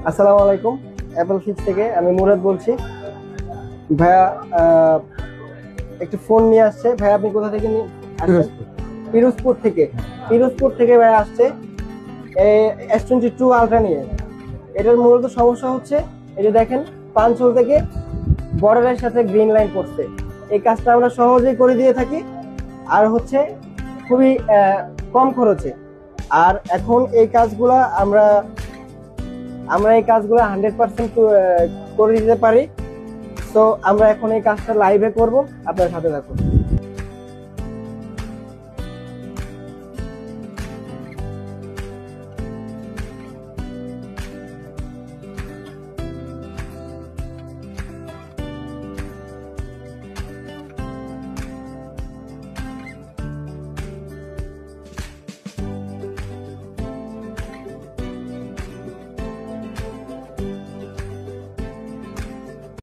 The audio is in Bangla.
আসসালামু আলাইকুম, অ্যাপল ফিক্স থেকে আমি মুরাদ বলছি। ভাইয়া একটু ফোন নিয়ে আসছে। ভাইয়া আপনি কোথা থেকে আসছেন? পিরোজপুর থেকে। পিরোজপুর থেকে ভাইয়া আসছে S22 আলট্রা নিয়ে। এটার মূলত সমস্যা হচ্ছে, এই যে দেখেন পাঞ্চল থেকে বর্ডারের সাথে গ্রিন লাইন পড়ছে। এই কাজটা আমরা সহজেই করে দিয়ে থাকি, আর হচ্ছে খুবই কম খরচে। আর এখন এই কাজগুলা আমরা 100% করে দিতে পারি। তো আমরা এখন এই কাজটা লাইভে করব, আপনার সাথে থাকুন।